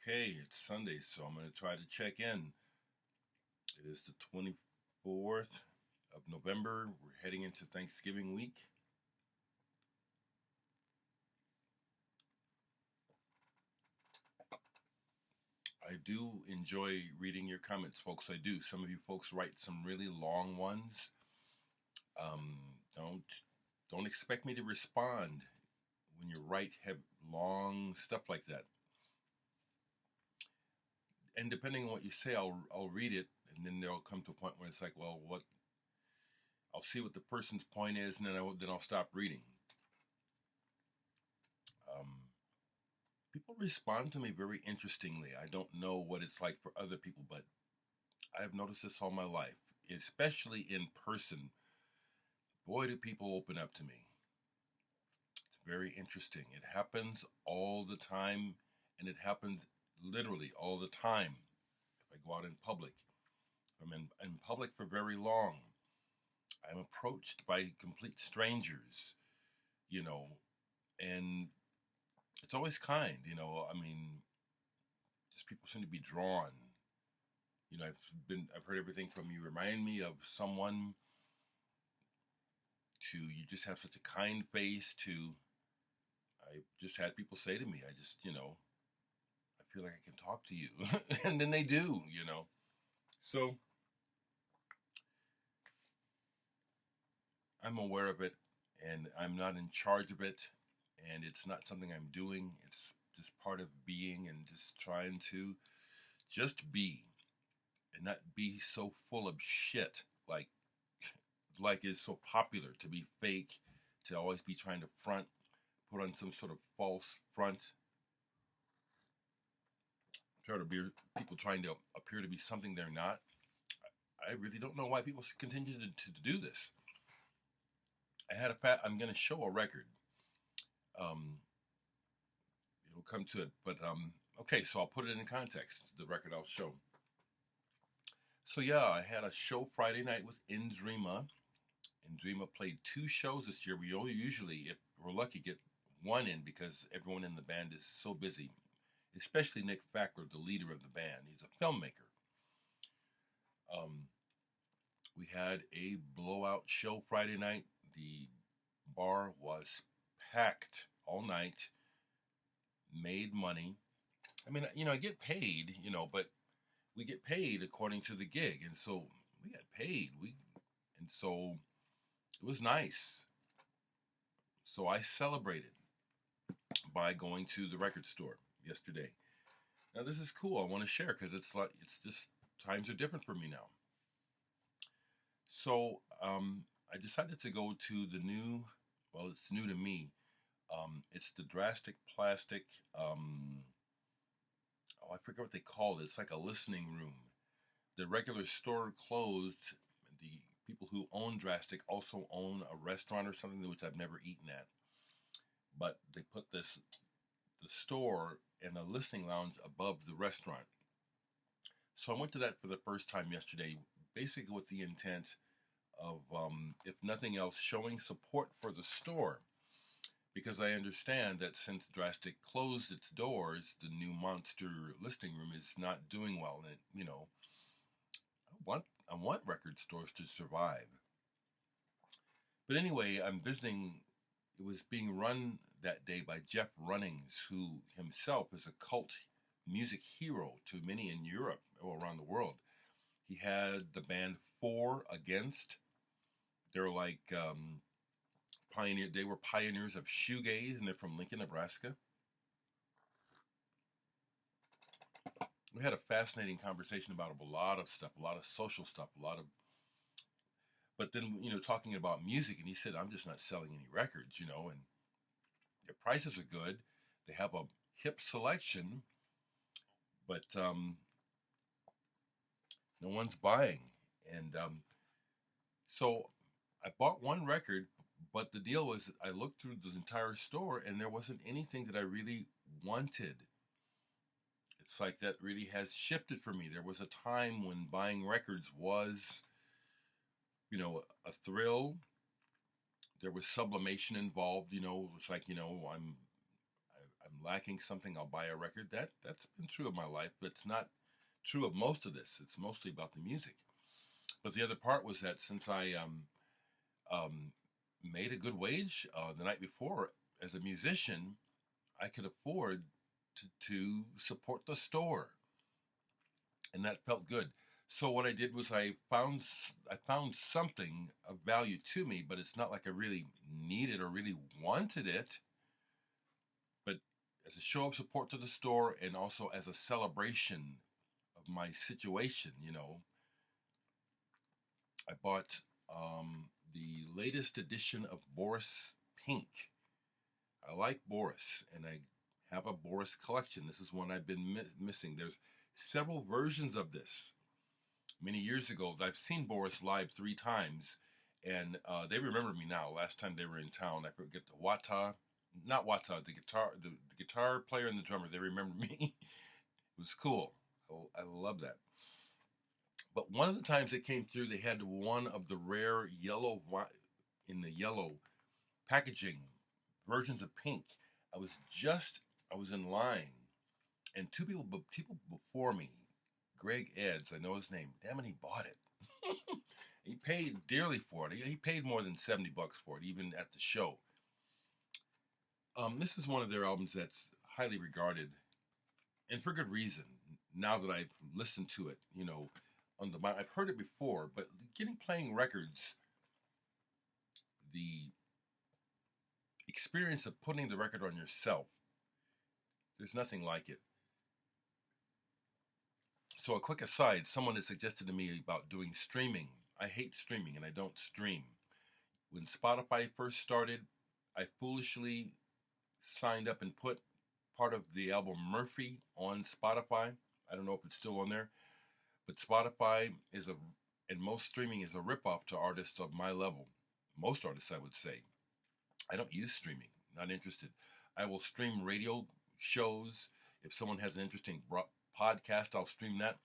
Okay, it's Sunday, so I'm going to try to check in. It is the 24th of November. We're heading into Thanksgiving week. I do enjoy reading your comments, folks. I do. Some of you folks write some really long ones. Um, don't expect me to respond when you write long stuff like that. And depending on what you say, I'll read it, and then there'll come to a point where it's like, well, what? I'll see what the person's point is, and then I'll stop reading. People respond to me very interestingly. I don't know what it's like for other people, but I've noticed this all my life, especially in person. Boy, do people open up to me. It's very interesting. It happens all the time, and it happens literally all the time. If I go out in public, I'm in public for very long. I'm approached by complete strangers, and it's always kind, I mean, just people seem to be drawn. I've heard everything from you remind me of someone to you just have such a kind face to I just had people say to me, I feel like I can talk to you. And then they do. So I'm aware of it and I'm not in charge of it and it's not something I'm doing. It's just part of being and just trying to just be and not be so full of shit like it's so popular to be fake, to always be trying to put on some sort of false front. Try to be people trying to appear to be something they're not. I really don't know why people continue to do this. I'm going to show a record. Um, it'll come to it, but okay. So I'll put it in context. The record I'll show. So yeah, I had a show Friday night with Indrima. Indrima played 2 shows this year. We only usually, if we're lucky, get one in because everyone in the band is so busy. Especially Nick Fackler, the leader of the band. He's a filmmaker. We had a blowout show Friday night. The bar was packed all night. Made money. I mean, I get paid, but we get paid according to the gig, and so we got paid. And so it was nice. So I celebrated by going to the record store yesterday. Now this is cool. I want to share because it's just times are different for me now. So I decided to go to the new. Well, it's new to me. It's the Drastic Plastic. I forget what they call it. It's like a listening room. The regular store closed. The people who own Drastic also own a restaurant or something which I've never eaten at. But they put the store and a listening lounge above the restaurant. So I went to that for the first time yesterday, basically with the intent of, if nothing else, showing support for the store. Because I understand that since Drastic closed its doors, the new monster listening room is not doing well. And, I want record stores to survive. But anyway, I'm visiting. It was being run that day by Jeff Runnings, who himself is a cult music hero to many in Europe or around the world. He had the band Four Against. They're like pioneer. They were pioneers of shoegaze, and they're from Lincoln, Nebraska. We had a fascinating conversation about a lot of stuff, a lot of social stuff, but then, talking about music, and he said, I'm just not selling any records, and their prices are good. They have a hip selection, but no one's buying. And so I bought one record, but the deal was I looked through the entire store and there wasn't anything that I really wanted. It's like that really has shifted for me. There was a time when buying records was, a thrill. There was sublimation involved. It was like, I'm lacking something, I'll buy a record. That's been true of my life, but it's not true of most of this. It's mostly about the music. But the other part was that since I um, made a good wage the night before as a musician, I could afford to support the store, and that felt good. So what I did was I found something of value to me, but it's not like I really needed or really wanted it. But as a show of support to the store, and also as a celebration of my situation, I bought the latest edition of Boris Pink. I like Boris, and I have a Boris collection. This is one I've been missing. There's several versions of this. Many years ago, I've seen Boris live 3 times, and they remember me now. Last time they were in town, I forget not Wata, the guitar player and the drummer. They remember me. It was cool. I love that. But one of the times they came through, they had one of the rare in the yellow packaging versions of Pink. I was in line, and two people before me, Greg Eds, I know his name. Damn it, he bought it. He paid dearly for it. He paid more than $70 for it, even at the show. This is one of their albums that's highly regarded, and for good reason. Now that I've listened to it, I've heard it before, but playing records, the experience of putting the record on yourself, there's nothing like it. So a quick aside, someone had suggested to me about doing streaming. I hate streaming, and I don't stream. When Spotify first started, I foolishly signed up and put part of the album Murphy on Spotify. I don't know if it's still on there, but Spotify and most streaming is a ripoff to artists of my level. Most artists, I would say. I don't use streaming. Not interested. I will stream radio shows. If someone has an interesting podcast, I'll stream that.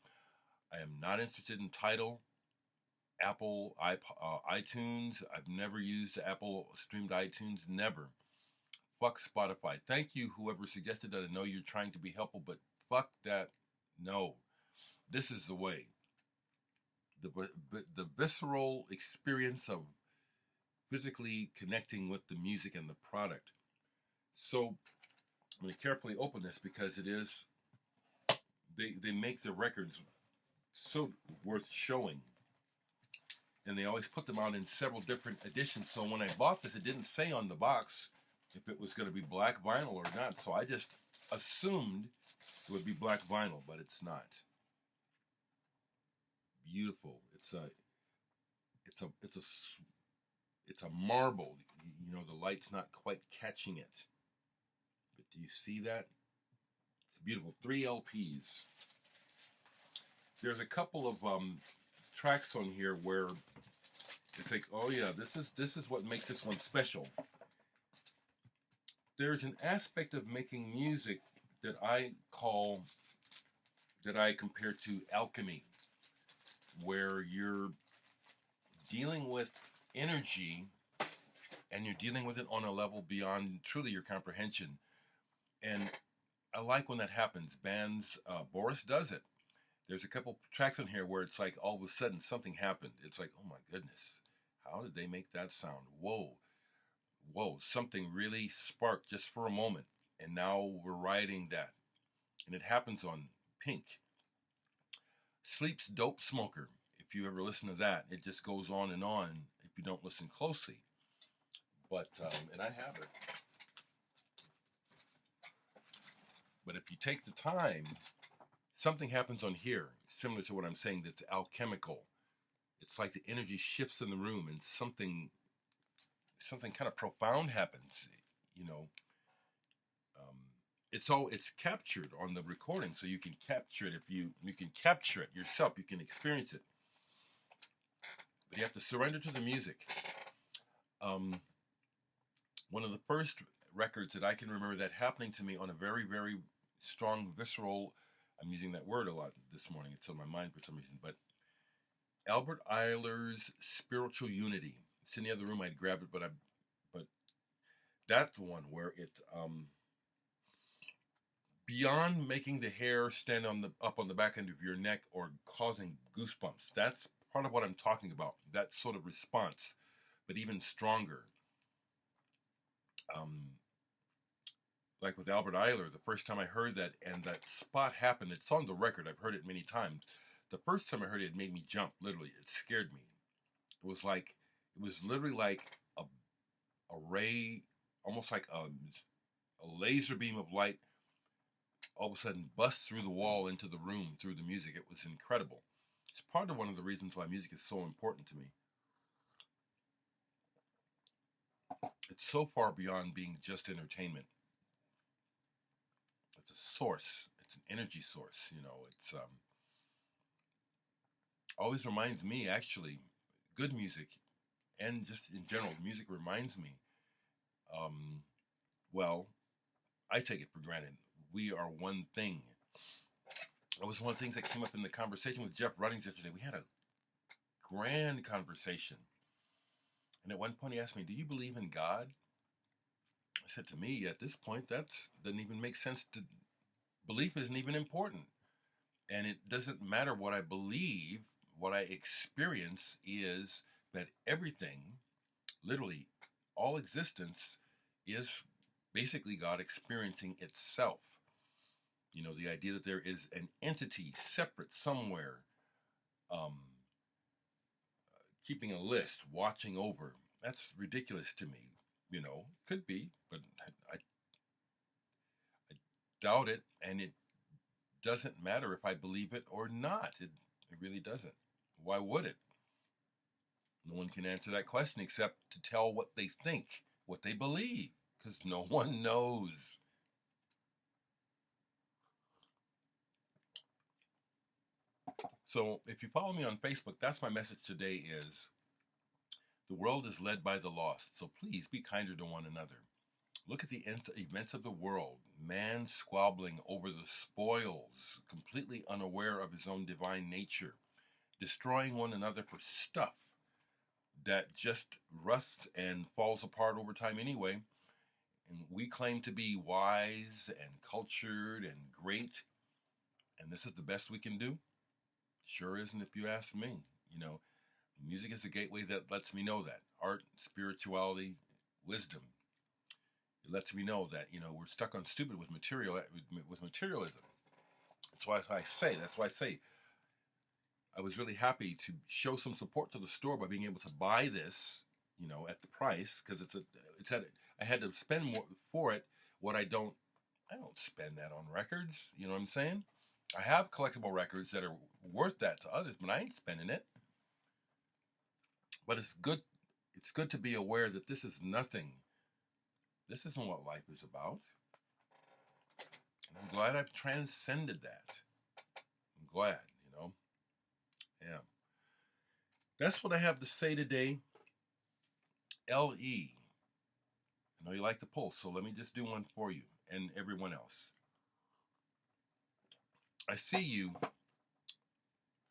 I am not interested in Tidal, Apple, iTunes. I've never used Apple streamed iTunes. Never. Fuck Spotify. Thank you, whoever suggested that. I know you're trying to be helpful, but fuck that. No. This is the way. The visceral experience of physically connecting with the music and the product. So I'm going to carefully open this because it is, they make the records so worth showing. And they always put them out in several different editions. So when I bought this, it didn't say on the box if it was going to be black vinyl or not. So I just assumed it would be black vinyl, but it's not. Beautiful. It's a marble. The light's not quite catching it. But do you see that? It's beautiful. 3 LPs. There's a couple of tracks on here where it's like, oh yeah, this is what makes this one special. There's an aspect of making music that I compare to alchemy, where you're dealing with energy and you're dealing with it on a level beyond truly your comprehension. And I like when that happens. Bands, Boris does it. There's a couple tracks on here where it's like all of a sudden something happened. It's like, oh my goodness, how did they make that sound? Whoa, something really sparked just for a moment. And now we're riding that. And it happens on Pink. Sleep's Dope Smoker. If you ever listen to that, it just goes on if you don't listen closely. But, and I have it. But if you take the time, something happens on here, similar to what I'm saying, that's alchemical. It's like the energy shifts in the room and something kind of profound happens, It's captured on the recording, so you can capture it. If you can capture it yourself, you can experience it. But you have to surrender to the music. One of the first records that I can remember that happening to me on a very, very strong, visceral, I'm using that word a lot this morning. It's on my mind for some reason. But Albert Ayler's Spiritual Unity. It's in the other room. I'd grab it, but that's the one where it beyond making the hair stand up on the back end of your neck or causing goosebumps. That's part of what I'm talking about. That sort of response, but even stronger. Um, like with Albert Eiler, the first time I heard that and that spot happened, it's on the record. I've heard it many times. The first time I heard it, it made me jump. Literally, it scared me. It was literally like a ray, almost like a laser beam of light all of a sudden bust through the wall into the room through the music. It was incredible. It's part of one of the reasons why music is so important to me. It's so far beyond being just entertainment. It's a source. It's an energy source. It's always reminds me, actually, good music and just in general, music reminds me, um, well, I take it for granted. We are one thing. That was one of the things that came up in the conversation with Jeff Runnings yesterday. We had a grand conversation. And at one point he asked me, do you believe in God? I said, to me, at this point, that doesn't even make sense. Belief isn't even important. And it doesn't matter what I believe. What I experience is that everything, literally all existence, is basically God experiencing itself. The idea that there is an entity separate somewhere, keeping a list, watching over. That's ridiculous to me. Could be, but I doubt it, and it doesn't matter if I believe it or not. It really doesn't. Why would it? No one can answer that question except to tell what they think, what they believe, because no one knows. So if you follow me on Facebook, that's my message today is the world is led by the lost. So please be kinder to one another. Look at the events of the world. Man squabbling over the spoils, completely unaware of his own divine nature, destroying one another for stuff that just rusts and falls apart over time anyway. And we claim to be wise and cultured and great, and this is the best we can do? Sure isn't, if you ask me. Music is the gateway that lets me know that. Art, spirituality, wisdom. It lets me know that, we're stuck on stupid with materialism. That's why I say I was really happy to show some support to the store by being able to buy this, at the price, because I had to spend more for it. I don't spend that on records. You know what I'm saying? I have collectible records that are worth that to others, but I ain't spending it. But it's good. It's good to be aware that this is nothing. This isn't what life is about. And I'm glad I've transcended that. I'm glad, Yeah. That's what I have to say today. L.E. I know you like the pulse, so let me just do one for you and everyone else. I see you.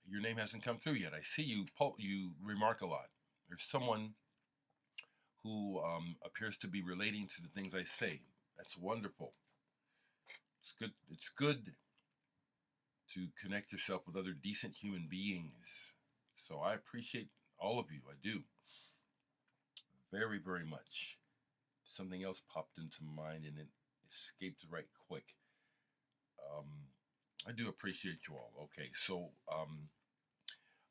Your name hasn't come through yet. I see you. You remark a lot. There's someone who appears to be relating to the things I say. That's wonderful. It's good. It's good to connect yourself with other decent human beings. So I appreciate all of you. I do. Very, very much. Something else popped into mind and it escaped right quick. I do appreciate you all. Okay, so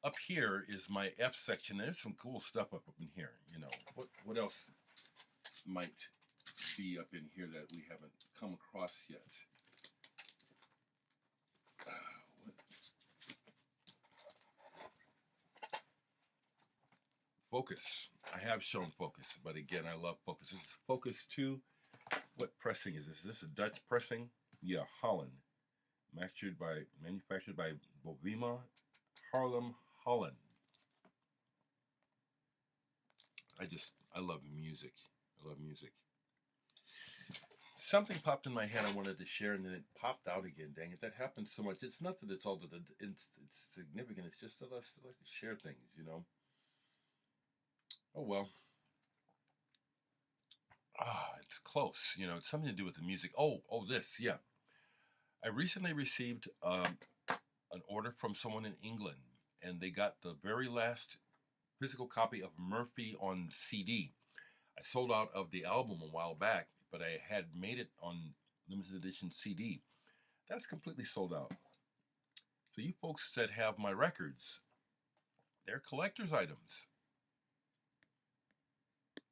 up here is my F section. There's some cool stuff up in here. What else might be up in here that we haven't come across yet? Focus. I have shown focus, but again, I love focus. This is Focus 2. What pressing is this? Is this a Dutch pressing? Yeah, Holland. Manufactured by Bovima, Haarlem, Holland. I love music. I love music. Something popped in my head I wanted to share, and then it popped out again. Dang it, that happens so much. It's not that it's all that it's significant. It's just that I like to share things, Oh well. It's close. It's something to do with the music. Oh, this, yeah. I recently received an order from someone in England, and they got the very last physical copy of Murphy on CD. I sold out of the album a while back, but I had made it on limited edition CD. That's completely sold out. So you folks that have my records, they're collector's items.